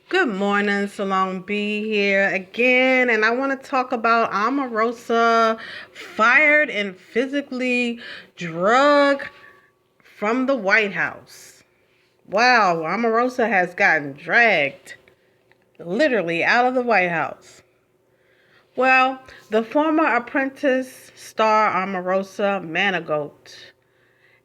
Good morning, Salon B here again, and I want to talk about Omarosa fired and physically drugged from the White House. Wow, Omarosa has gotten dragged literally out of the White House. Well, the former Apprentice star Omarosa Manigault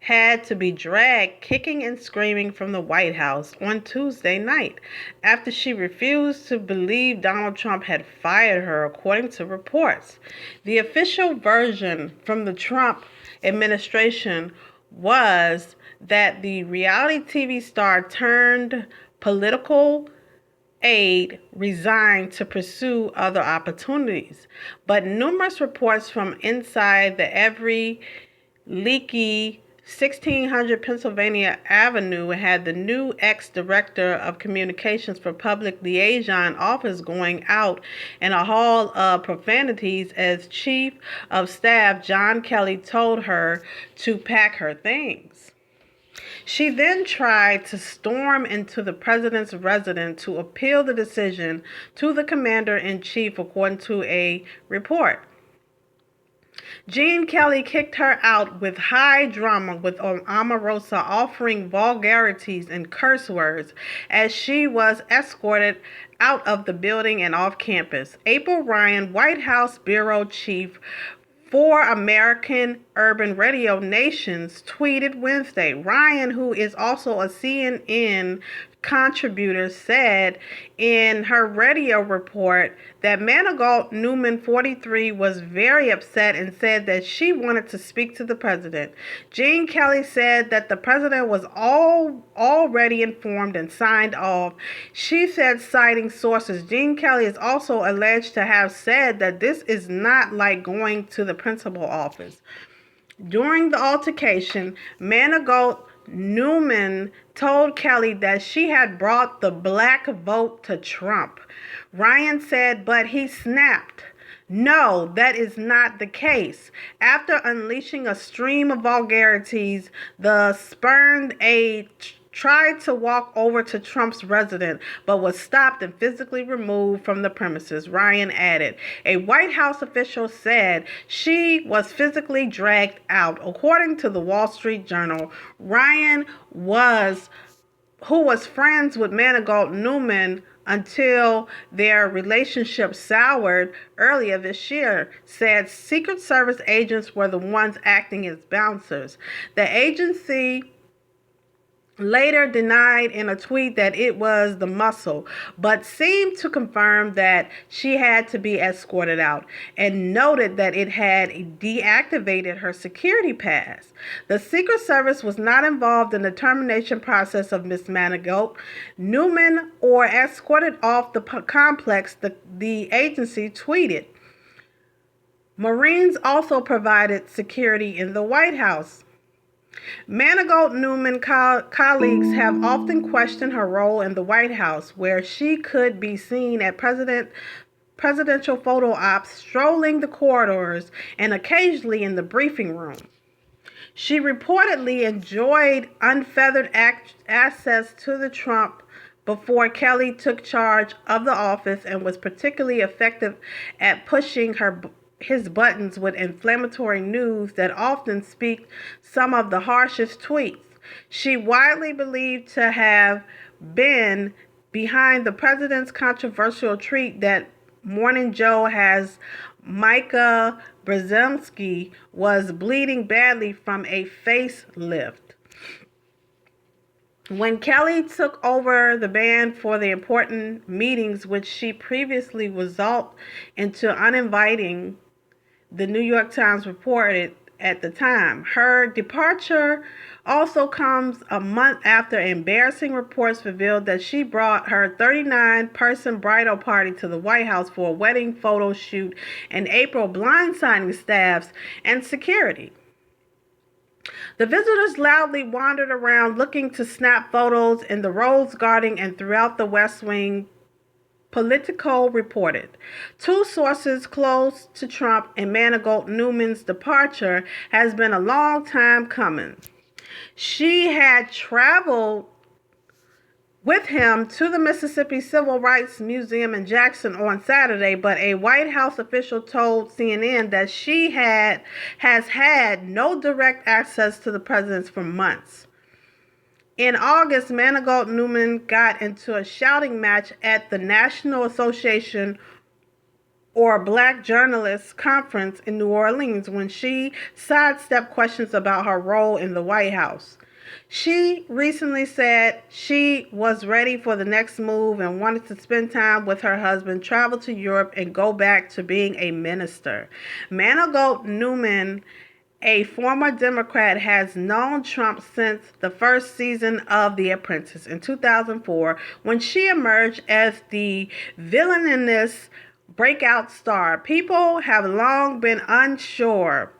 had to be dragged kicking and screaming from the White House on Tuesday night after she refused to believe Donald Trump had fired her, according to reports. The official version from the Trump administration was that the reality TV star turned political aide resigned to pursue other opportunities. But numerous reports from inside the every leaky 1600 Pennsylvania Avenue had the new ex-director of communications for public liaison office going out in a haul of profanities as chief of staff John Kelly told her to pack her things. She then tried to storm into the president's residence to appeal the decision to the commander-in-chief, according to a report. Gene Kelly kicked her out with high drama, with Omarosa offering vulgarities and curse words as she was escorted out of the building and off campus. April Ryan, White House bureau chief for American Urban Radio Nations, tweeted Wednesday. Ryan, who is also a CNN contributor, said in her radio report that Manigault Newman, 43, was very upset and said that she wanted to speak to the president. Gene Kelly said that the president was already informed and signed off. She said, citing sources, Gene Kelly is also alleged to have said that this is not like going to the principal office. During the altercation, Manigault Newman told Kelly that she had brought the black vote to Trump. Ryan said, but he snapped. No, that is not the case. After unleashing a stream of vulgarities, the spurned aide tried to walk over to Trump's residence, but was stopped and physically removed from the premises, Ryan added. A White House official said she was physically dragged out. According to the Wall Street Journal, Ryan who was friends with Manigault Newman until their relationship soured earlier this year, said Secret Service agents were the ones acting as bouncers. The agency later denied in a tweet that it was the muscle, but seemed to confirm that she had to be escorted out and noted that it had deactivated her security pass. The Secret Service was not involved in the termination process of Ms. Manigault Newman or escorted off the complex, the agency tweeted. Marines also provided security in the White House. Manigault Newman colleagues have often questioned her role in the White House, where she could be seen at presidential photo ops, strolling the corridors, and occasionally in the briefing room. She reportedly enjoyed unfettered access to the Trump before Kelly took charge of the office and was particularly effective at pushing his buttons with inflammatory news that often speak some of the harshest tweets. She widely believed to have been behind the president's controversial tweet that Morning Joe has Micah Brzezinski was bleeding badly from a facelift. When Kelly took over the band for the important meetings which she previously resolved into uninviting, the New York Times reported at the time. Her departure also comes a month after embarrassing reports revealed that she brought her 39-person bridal party to the White House for a wedding photo shoot in April, blindsiding staffs and security. The visitors loudly wandered around looking to snap photos in the Rose Garden and throughout the West Wing, Politico reported. Two sources close to Trump and Manigault Newman's departure has been a long time coming. She had traveled with him to the Mississippi Civil Rights Museum in Jackson on Saturday, but a White House official told CNN that she has had no direct access to the president for months. In August, Manigault Newman got into a shouting match at the National Association or Black Journalists Conference in New Orleans when she sidestepped questions about her role in the White House. She recently said she was ready for the next move and wanted to spend time with her husband, travel to Europe, and go back to being a minister. Manigault Newman, a former Democrat, has known Trump since the first season of The Apprentice in 2004, when she emerged as the villainous breakout star. People have long been unsure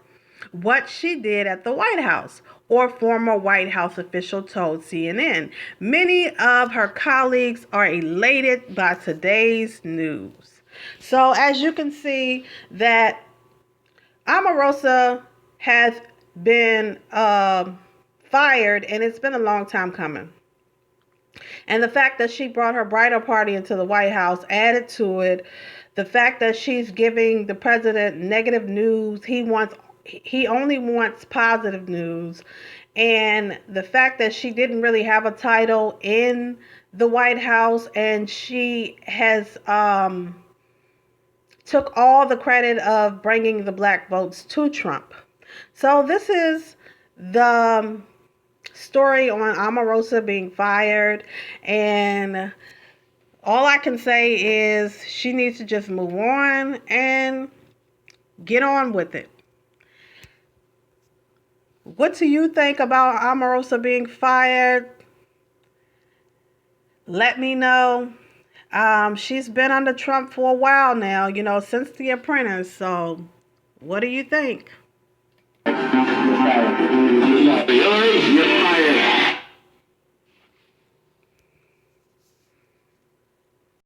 what she did at the White House, or former White House official told CNN. Many of her colleagues are elated by today's news. So as you can see, that Omarosa has been fired, and it's been a long time coming. And the fact that she brought her bridal party into the White House added to it. The fact that she's giving the president negative news, he only wants positive news. And the fact that she didn't really have a title in the White House, and she has took all the credit of bringing the black votes to Trump. So this is the story on Omarosa being fired, and all I can say is she needs to just move on and get on with it. What do you think about Omarosa being fired? Let me know. She's been under Trump for a while now, since The Apprentice. So what do you think?